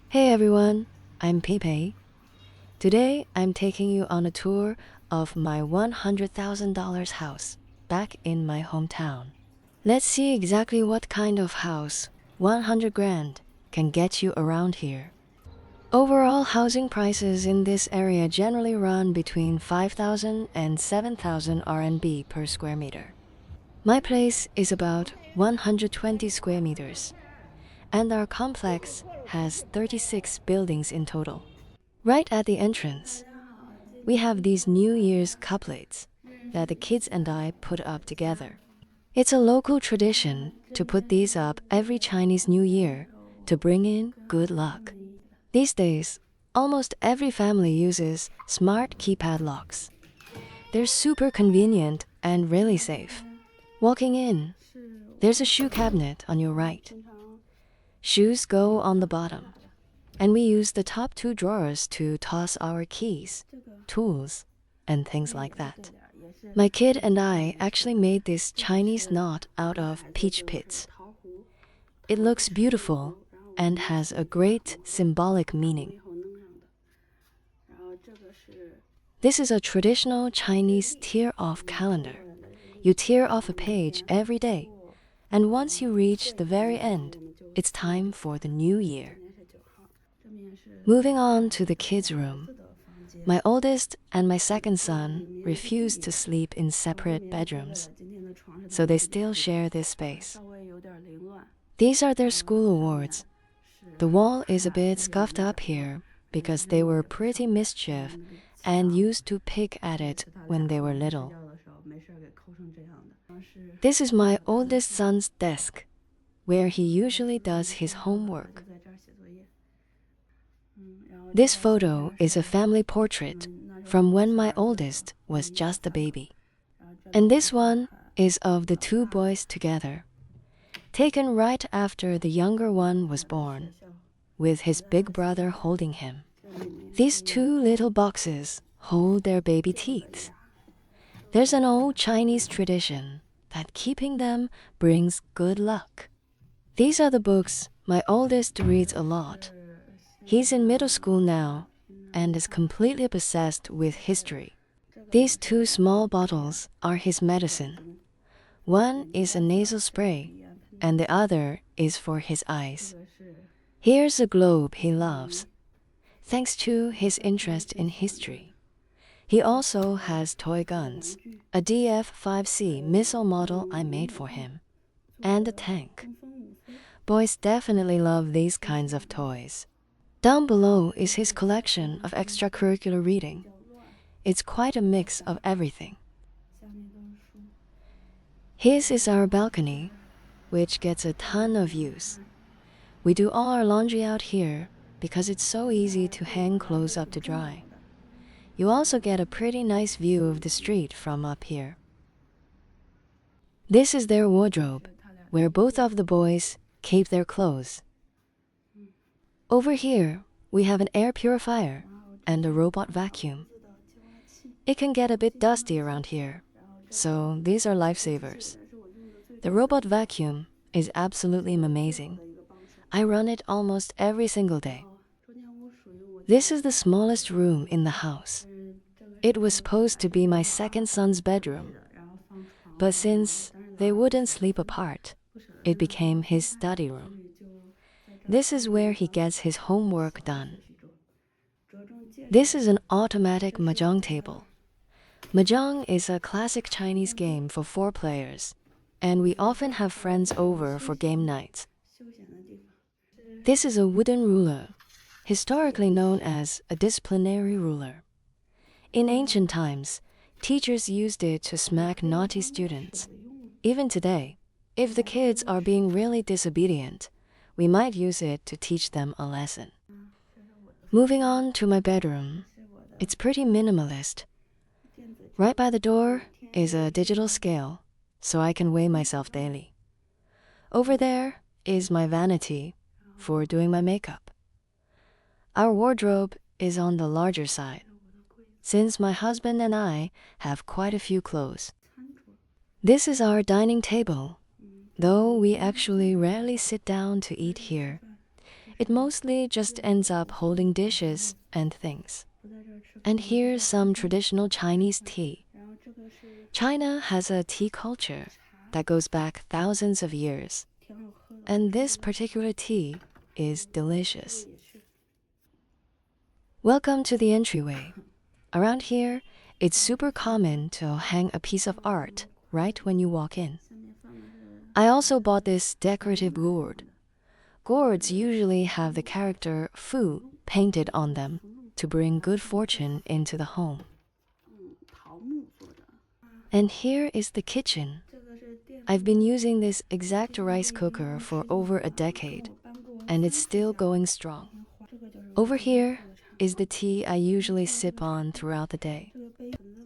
Hey everyone, I'm Peipei. Today I'm taking you on a tour of my $100,000 house back in my hometown. Let's see exactly what kind of house 100 grand can get you around here. Overall housing prices in this area generally run between 5,000 and 7,000 RMB per square meter. My place is about 120 square meters, and our complex has 36 buildings in total. Right at the entrance, we have these New Year's couplets that the kids and I put up together. It's a local tradition to put these up every Chinese New Year to bring in good luck. These days, almost every family uses smart keypad locks. They're super convenient and really safe. Walking in, there's a shoe cabinet on your right. Shoes go on the bottom, and we use the top two drawers to toss our keys, tools, and things like that. My kid and I actually made this Chinese knot out of peach pits. It looks beautiful and has a great symbolic meaning. This is a traditional Chinese tear-off calendar. You tear off a page every day, and once you reach the very end, it's time for the new year. Moving on to the kids' room. My oldest and my second son refuse to sleep in separate bedrooms, so they still share this space. These are their school awards. The wall is a bit scuffed up here because they were pretty mischief and used to pick at it when they were little. This is my oldest son's desk, where he usually does his homework. This photo is a family portrait from when my oldest was just a baby. And this one is of the two boys together, taken right after the younger one was born, with his big brother holding him. These two little boxes hold their baby teeth. There's an old Chinese tradition that keeping them brings good luck. These are the books my oldest reads a lot. He's in middle school now and is completely obsessed with history. These two small bottles are his medicine. One is a nasal spray and the other is for his eyes. Here's a globe he loves, thanks to his interest in history. He also has toy guns, a DF-5C missile model I made for him, and a tank. Boys definitely love these kinds of toys. Down below is his collection of extracurricular reading. It's quite a mix of everything. His is our balcony, which gets a ton of use. We do all our laundry out here because it's so easy to hang clothes up to dry. You also get a pretty nice view of the street from up here. This is their wardrobe, where both of the boys keep their clothes. Over here, we have an air purifier and a robot vacuum. It can get a bit dusty around here, so these are lifesavers. The robot vacuum is absolutely amazing. I run it almost every single day. This is the smallest room in the house. It was supposed to be my second son's bedroom, but since they wouldn't sleep apart, it became his study room. This is where he gets his homework done. This is an automatic mahjong table. Mahjong is a classic Chinese game for 4 players, and we often have friends over for game nights. This is a wooden ruler, historically known as a disciplinary ruler. In ancient times, teachers used it to smack naughty students. Even today, if the kids are being really disobedient, we might use it to teach them a lesson. Moving on to my bedroom, it's pretty minimalist. Right by the door is a digital scale, so I can weigh myself daily. Over there is my vanity for doing my makeup. Our wardrobe is on the larger side, since my husband and I have quite a few clothes. This is our dining table, though we actually rarely sit down to eat here. It mostly just ends up holding dishes and things. And here's some traditional Chinese tea. China has a tea culture that goes back thousands of years, and this particular tea is delicious. Welcome to the entryway. Around here, it's super common to hang a piece of art right when you walk in. I also bought this decorative gourd. Gourds usually have the character Fu painted on them to bring good fortune into the home. And here is the kitchen. I've been using this exact rice cooker for over a decade, and it's still going strong. Over here is the tea I usually sip on throughout the day.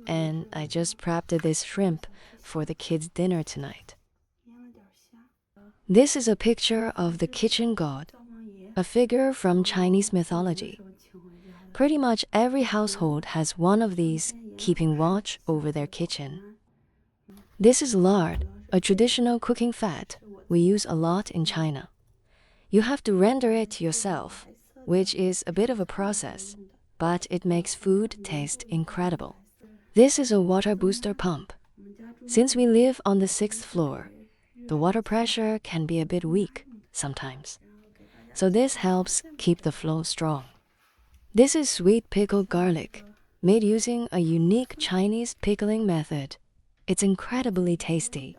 And I just prepped this shrimp for the kids' dinner tonight. This is a picture of the kitchen god, a figure from Chinese mythology. Pretty much every household has one of these keeping watch over their kitchen. This is lard, a traditional cooking fat we use a lot in China. You have to render it yourself, which is a bit of a process, but it makes food taste incredible. This is a water booster pump. Since we live on the 6th floor, the water pressure can be a bit weak sometimes. So this helps keep the flow strong. This is sweet pickled garlic, made using a unique Chinese pickling method. It's incredibly tasty.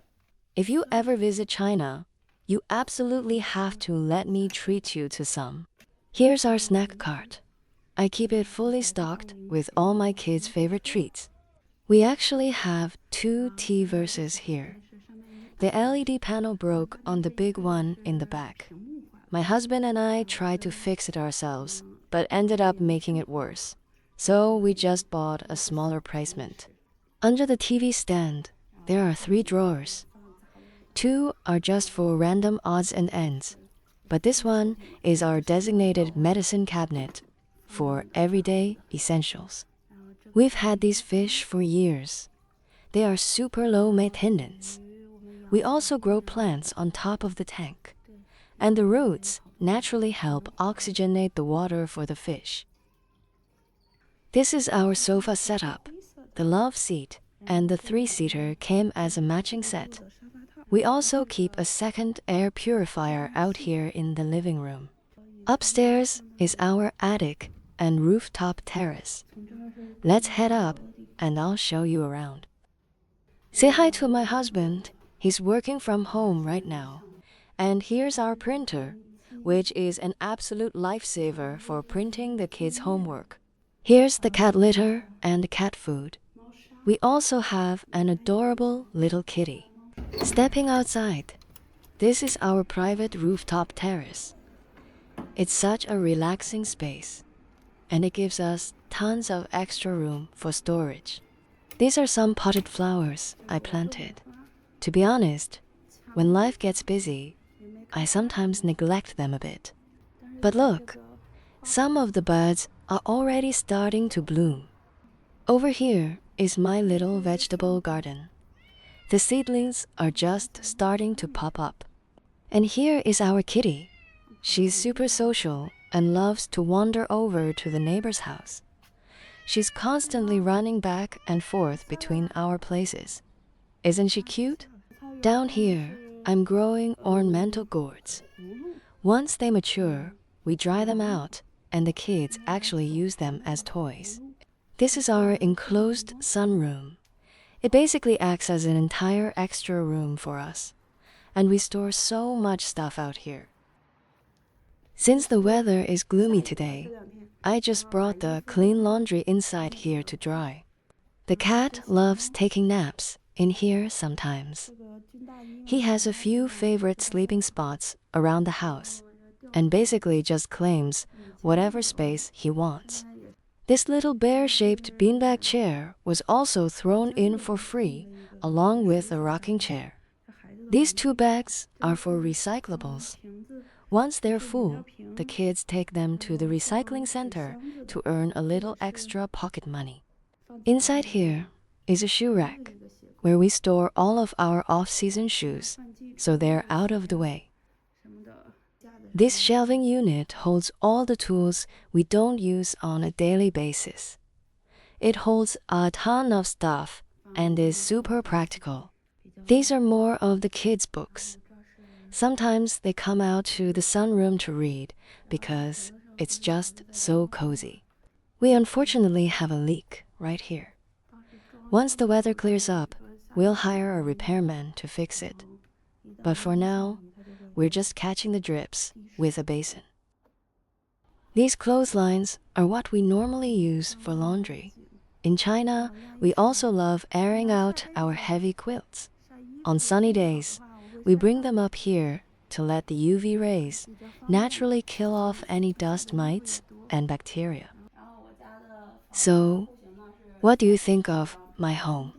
If you ever visit China, you absolutely have to let me treat you to some. Here's our snack cart. I keep it fully stocked with all my kids' favorite treats. We actually have 2 tea verses here. The LED panel broke on the big one in the back. My husband and I tried to fix it ourselves, but ended up making it worse. So we just bought a smaller replacement. Under the TV stand, there are 3 drawers. 2 are just for random odds and ends, but this one is our designated medicine cabinet for everyday essentials. We've had these fish for years. They are super low maintenance. We also grow plants on top of the tank, and the roots naturally help oxygenate the water for the fish. This is our sofa setup. The love seat and the 3-seater came as a matching set. We also keep a second air purifier out here in the living room. Upstairs is our attic and rooftop terrace. Let's head up and I'll show you around. Say hi to my husband. He's working from home right now. And here's our printer, which is an absolute lifesaver for printing the kids' homework. Here's the cat litter and cat food. We also have an adorable little kitty. Stepping outside, this is our private rooftop terrace. It's such a relaxing space, and it gives us tons of extra room for storage. These are some potted flowers I planted. To be honest, when life gets busy, I sometimes neglect them a bit. But look, some of the buds are already starting to bloom. Over here is my little vegetable garden. The seedlings are just starting to pop up. And here is our kitty. She's super social and loves to wander over to the neighbor's house. She's constantly running back and forth between our places. Isn't she cute? Down here, I'm growing ornamental gourds. Once they mature, we dry them out, and the kids actually use them as toys. This is our enclosed sunroom. It basically acts as an entire extra room for us, and we store so much stuff out here. Since the weather is gloomy today, I just brought the clean laundry inside here to dry. The cat loves taking naps in here sometimes. He has a few favorite sleeping spots around the house, and basically just claims whatever space he wants. This little bear-shaped beanbag chair was also thrown in for free, along with a rocking chair. These 2 bags are for recyclables. Once they're full, the kids take them to the recycling center to earn a little extra pocket money. Inside here is a shoe rack, where we store all of our off-season shoes, so they're out of the way. This shelving unit holds all the tools we don't use on a daily basis. It holds a ton of stuff and is super practical. These are more of the kids' books. Sometimes they come out to the sunroom to read because it's just so cozy. We unfortunately have a leak right here. Once the weather clears up, we'll hire a repairman to fix it. But for now, we're just catching the drips with a basin. These clotheslines are what we normally use for laundry. In China, we also love airing out our heavy quilts. On sunny days, we bring them up here to let the UV rays naturally kill off any dust mites and bacteria. So, what do you think of my home?